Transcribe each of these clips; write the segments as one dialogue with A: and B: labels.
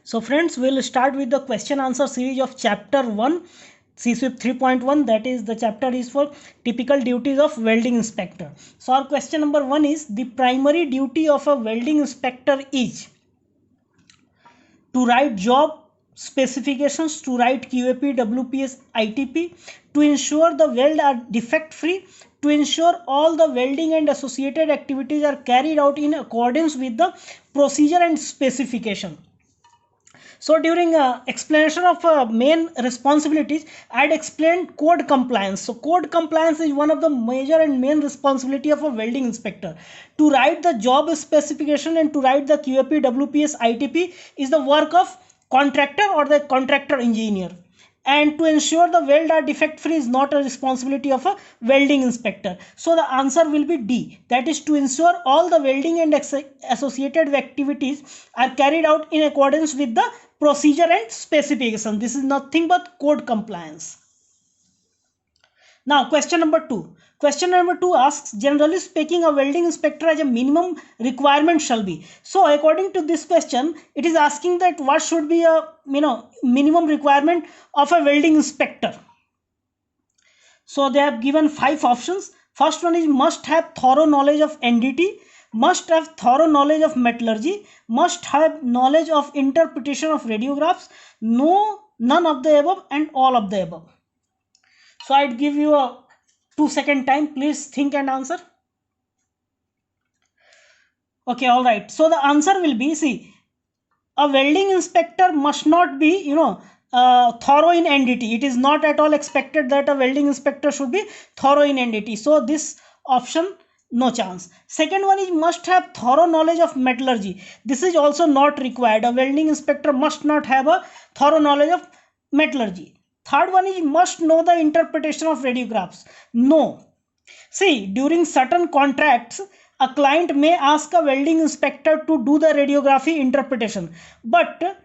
A: So friends, we'll start with the question answer series of chapter 1 CSWIP 3.1, that is the chapter is for typical duties of welding inspector. So our question number 1 is, the primary duty of a welding inspector is to write job specifications, to write QAP, WPS, ITP, to ensure the weld are defect free, to ensure all the welding and associated activities are carried out in accordance with the procedure and specification. So during explanation of main responsibilities, I had explained code compliance. So code compliance is one of the major and main responsibility of a welding inspector. To write the job specification and to write the QAP, WPS, ITP is the work of contractor or the contractor engineer. And to ensure the weld are defect free is not a responsibility of a welding inspector. So the answer will be D, that is to ensure all the welding and associated activities are carried out in accordance with the procedure and specification. This is nothing but code compliance. Now question number 2. Question number 2 asks, generally speaking, a welding inspector as a minimum requirement shall be. So according to this question, it is asking that what should be a minimum requirement of a welding inspector. So they have given 5 options. First one is must have thorough knowledge of NDT, must have thorough knowledge of metallurgy, must have knowledge of interpretation of radiographs, no, none of the above, and all of the above. So I'd give you a 2-second time. Please think and answer. Okay, all right. So the answer will be, see, a welding inspector must not be, thorough in NDT. It is not at all expected that a welding inspector should be thorough in NDT. So this option, no chance. Second one is must have thorough knowledge of metallurgy. This is also not required. A welding inspector must not have a thorough knowledge of metallurgy. Third one is must know the interpretation of radiographs. No. See, during certain contracts, a client may ask a welding inspector to do the radiography interpretation. But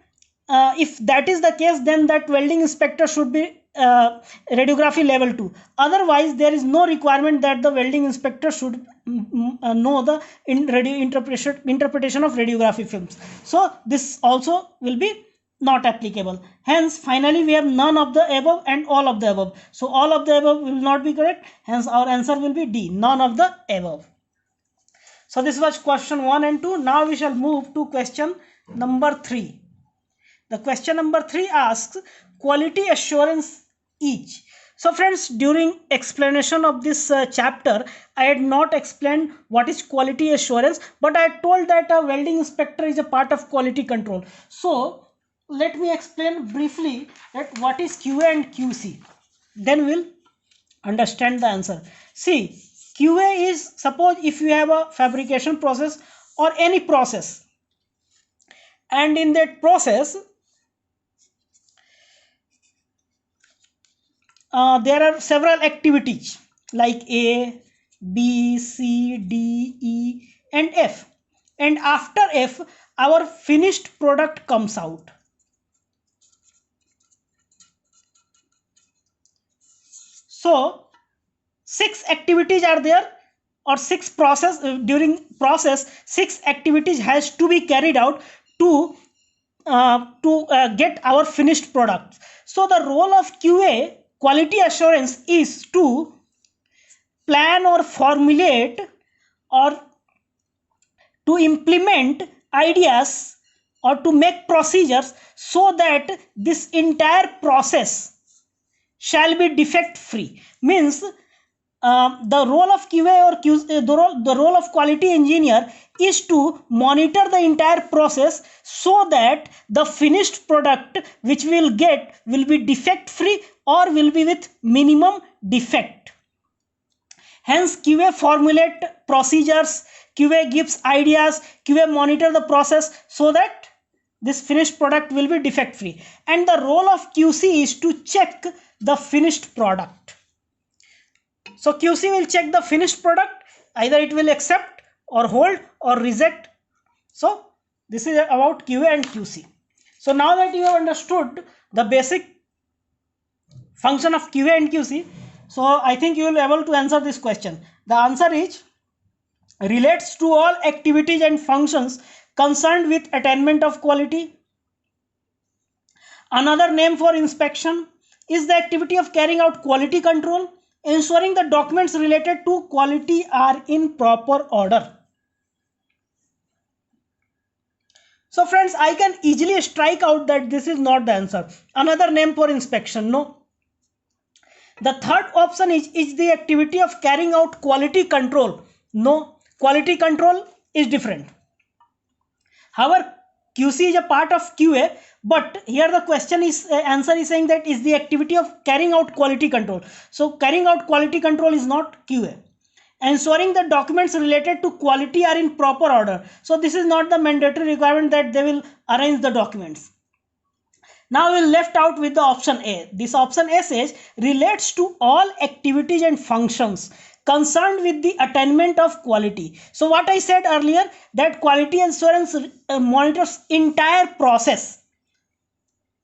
A: if that is the case, then that welding inspector should be radiography level 2. Otherwise, there is no requirement that the welding inspector should know the interpretation of radiography films. So this also will be not applicable. Hence, finally, we have none of the above and all of the above. So all of the above will not be correct. Hence, our answer will be D, none of the above. So this was question 1 and 2. Now we shall move to question number 3. The question number 3 asks, quality assurance is. So friends, during explanation of this chapter, I had not explained what is quality assurance, but I had told that a welding inspector is a part of quality control. So let me explain briefly that what is QA and QC. Then we'll understand the answer. See, QA is, suppose if you have a fabrication process or any process, and in that process there are several activities like A, B, C, D, E and F. And after F, our finished product comes out. So 6 activities are there, or 6 process, during process 6 activities has to be carried out to get our finished product. So the role of QA, quality assurance, is to plan or formulate or to implement ideas or to make procedures so that this entire process shall be defect free. Means the role of QA or QC, the role of quality engineer is to monitor the entire process so that the finished product which we will get will be defect free or will be with minimum defect. Hence QA formulate procedures, QA gives ideas, QA monitor the process so that this finished product will be defect free. And the role of QC is to check the finished product. So QC will check the finished product, either it will accept or hold or reject. So this is about QA and QC. So now that you have understood the basic function of QA and QC, so I think you will be able to answer this question. The answer is relates to all activities and functions concerned with attainment of quality, Another name for inspection is the activity of carrying out quality control, ensuring the documents related to quality are in proper order. So friends, I can easily strike out that this is not the answer. Another name for inspection, no. The third option is the activity of carrying out quality control. No, quality control is different. However, QC is a part of QA, but here the question is answer is saying that is the activity of carrying out quality control. So carrying out quality control is not QA. Ensuring the documents related to quality are in proper order. So this is not the mandatory requirement that they will arrange the documents. Now we're left out with the option A. This option A says relates to all activities and functions concerned with the attainment of quality. So what I said earlier, that quality assurance monitors entire process,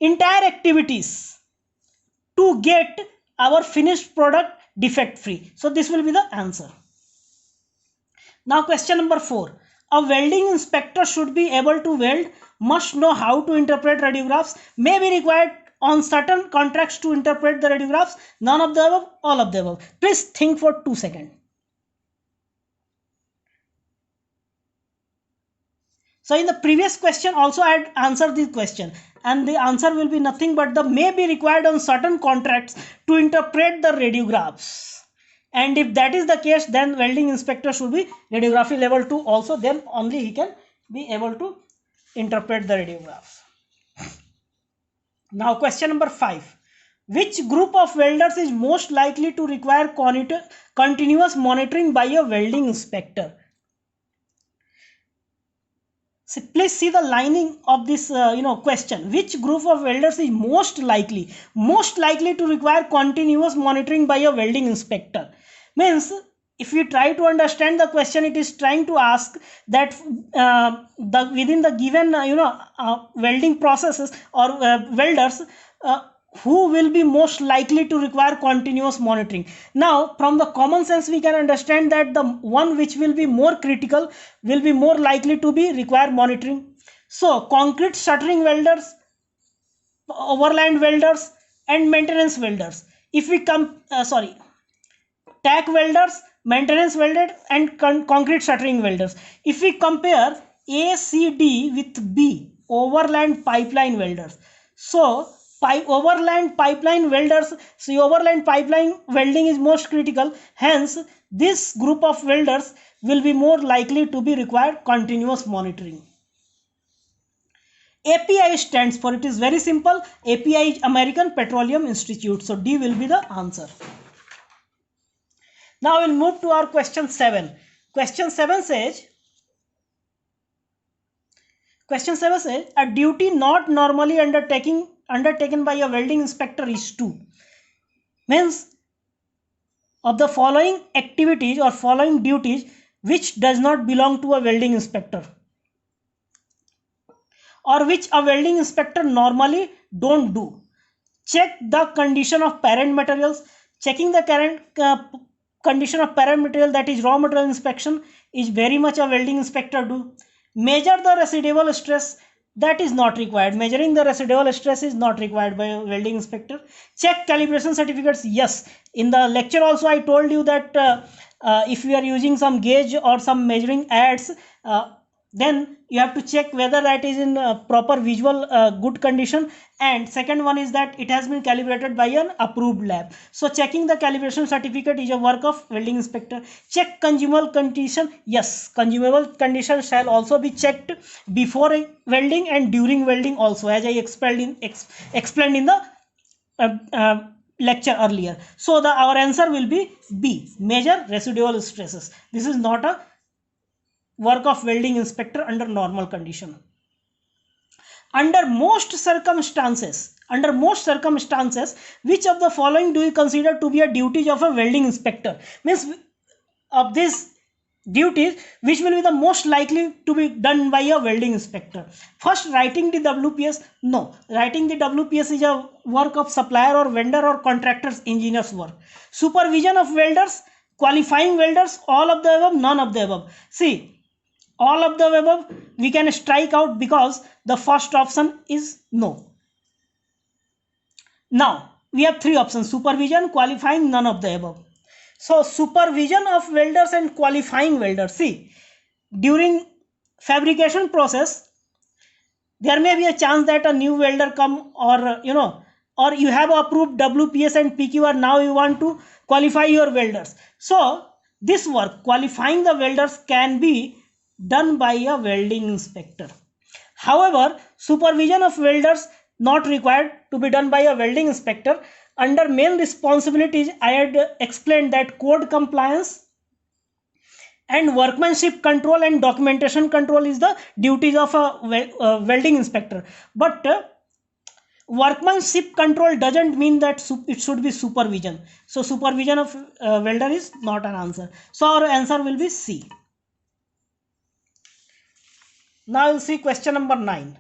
A: entire activities to get our finished product defect free. So this will be the answer. Now question number 4. A welding inspector should be able to weld, must know how to interpret radiographs, may be required on certain contracts to interpret the radiographs, none of the above, all of the above. Please think for 2 seconds. So in the previous question also I had answered this question, and the answer will be nothing but the may be required on certain contracts to interpret the radiographs. And if that is the case, then welding inspector should be radiography level 2 also, then only he can be able to interpret the radiographs. Now question number 5. Which group of welders is most likely to require continuous monitoring by a welding inspector? So please see the lining of this question. Which group of welders is most likely to require continuous monitoring by a welding inspector? Means if we try to understand the question, it is trying to ask that within the given welding processes or welders, who will be most likely to require continuous monitoring. Now from the common sense we can understand that the one which will be more critical will be more likely to be require monitoring. So concrete shuttering welders, overland welders and maintenance welders. If we come tack welders, maintenance welders and concrete shuttering welders. If we compare A, C, D with B, overland pipeline welders. So overland pipeline welders, overland pipeline welding is most critical. Hence, this group of welders will be more likely to be required continuous monitoring. API stands for, it is very simple. API is American Petroleum Institute. So D will be the answer. Now we'll move to our question 7. Question 7 says, a duty not normally undertaken by a welding inspector is to. Means of the following activities or following duties which does not belong to a welding inspector, or which a welding inspector normally don't do. Check the condition of parent materials. Checking the current condition of parent material, that is raw material inspection, is very much a welding inspector do. Measure the residual stress, that is not required. Measuring the residual stress is not required by a welding inspector. Check calibration certificates. Yes, in the lecture also I told you that if you are using some gauge or some measuring aids, then you have to check whether that is in proper visual good condition, and second one is that it has been calibrated by an approved lab. So checking the calibration certificate is a work of welding inspector. Check consumable condition. Yes, consumable condition shall also be checked before welding and during welding also, as I explained in the lecture earlier. So our answer will be B, measure residual stresses. This is not a work of welding inspector under normal condition. Under most circumstances, which of the following do you consider to be a duty of a welding inspector? Means of these duties, which will be the most likely to be done by a welding inspector? First, writing the WPS. No, writing the WPS is a work of supplier or vendor or contractors, engineers work. Supervision of welders, qualifying welders, all of the above, none of the above. See, all of the above we can strike out because the first option is no. Now we have three options: supervision, qualifying, none of the above. So supervision of welders and qualifying welders. See, during fabrication process, there may be a chance that a new welder come, or or you have approved WPS and PQR. Now you want to qualify your welders. So this work, qualifying the welders, can be done by a welding inspector. However, supervision of welders not required to be done by a welding inspector. Under main responsibilities, I had explained that code compliance and workmanship control and documentation control is the duties of a welding inspector. But workmanship control doesn't mean that it should be supervision. So supervision of welder is not an answer. So our answer will be C. Now we'll see question number 9.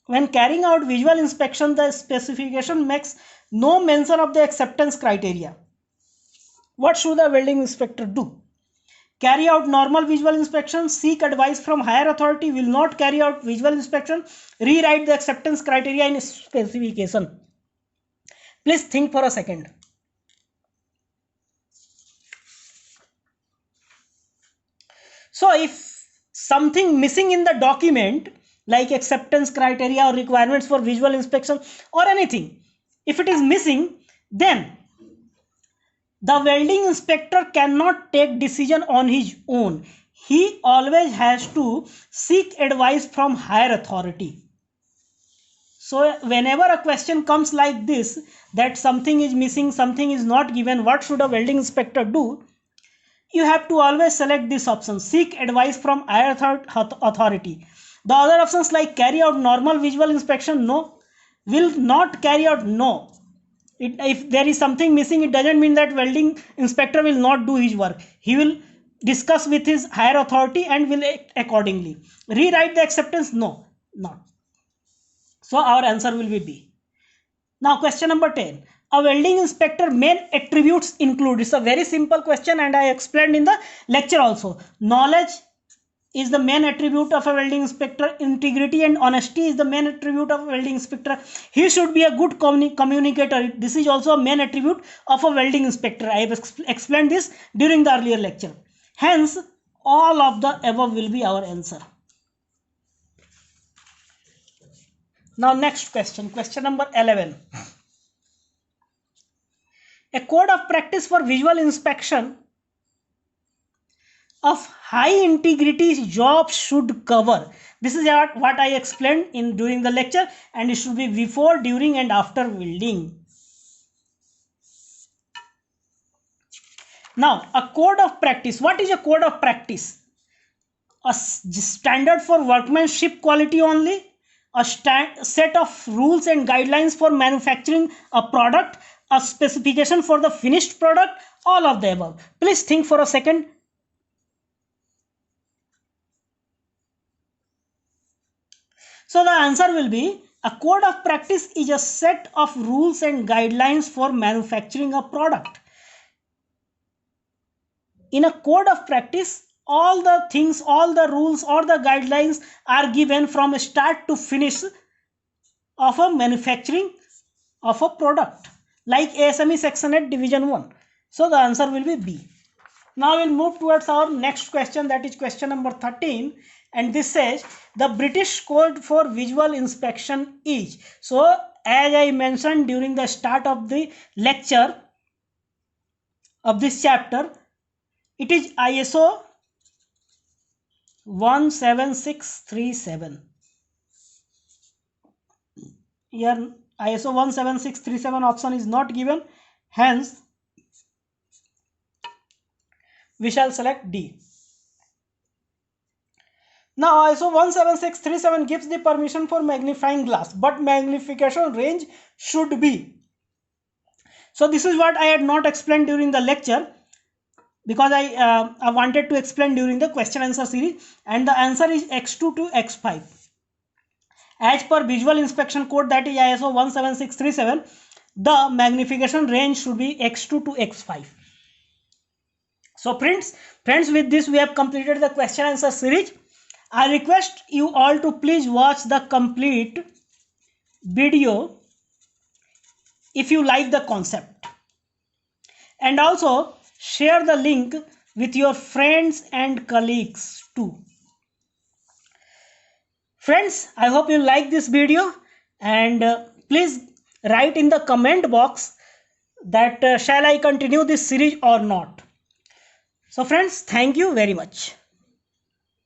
A: When carrying out visual inspection, the specification makes no mention of the acceptance criteria. What should the welding inspector do? Carry out normal visual inspection, seek advice from higher authority, will not carry out visual inspection, rewrite the acceptance criteria in specification. Please think for a second. So if something missing in the document, like acceptance criteria or requirements for visual inspection or anything, if it is missing, then the welding inspector cannot take decision on his own. He always has to seek advice from higher authority. So whenever a question comes like this, that something is missing, something is not given, what should a welding inspector do? You have to always select this option: seek advice from higher authority. The other options like carry out normal visual inspection, no. Will not carry out, no. If there is something missing, it doesn't mean that welding inspector will not do his work. He will discuss with his higher authority and will act accordingly. Rewrite the acceptance, no, not. So our answer will be B. Now question number 10. A welding inspector main attributes include. It's a very simple question and I explained in the lecture also. Knowledge is the main attribute of a welding inspector. Integrity and honesty is the main attribute of a welding inspector. He should be a good communicator. This is also a main attribute of a welding inspector. I have explained this during the earlier lecture. Hence, all of the above will be our answer. Now next question, question number 11. A code of practice for visual inspection of high integrity jobs should cover. This is what I explained during the lecture, and it should be before, during and after welding. Now a code of practice. What is a code of practice? A standard for workmanship quality only, a set of rules and guidelines for manufacturing a product, a specification for the finished product, all of the above. Please think for a second. So the answer will be a code of practice is a set of rules and guidelines for manufacturing a product. In a code of practice, all the things, all the rules or the guidelines are given from start to finish of a manufacturing of a product, like ASME section 8 division 1. So the answer will be B. Now we'll move towards our next question, that is question number 13, and this says the British code for visual inspection is. So as I mentioned during the start of the lecture of this chapter, it is ISO 17637. Here ISO 17637 option is not given, hence we shall select D. Now ISO 17637 gives the permission for magnifying glass, but magnification range should be. So this is what I had not explained during the lecture, because I wanted to explain during the question answer series, and the answer is X2 to X5. As per visual inspection code, that is ISO 17637, the magnification range should be X2 to X5. So friends, with this we have completed the question answer series. I request you all to please watch the complete video if you like the concept, and also share the link with your friends and colleagues too. Friends, I hope you like this video, and please write in the comment box that shall I continue this series or not. So friends, thank you very much.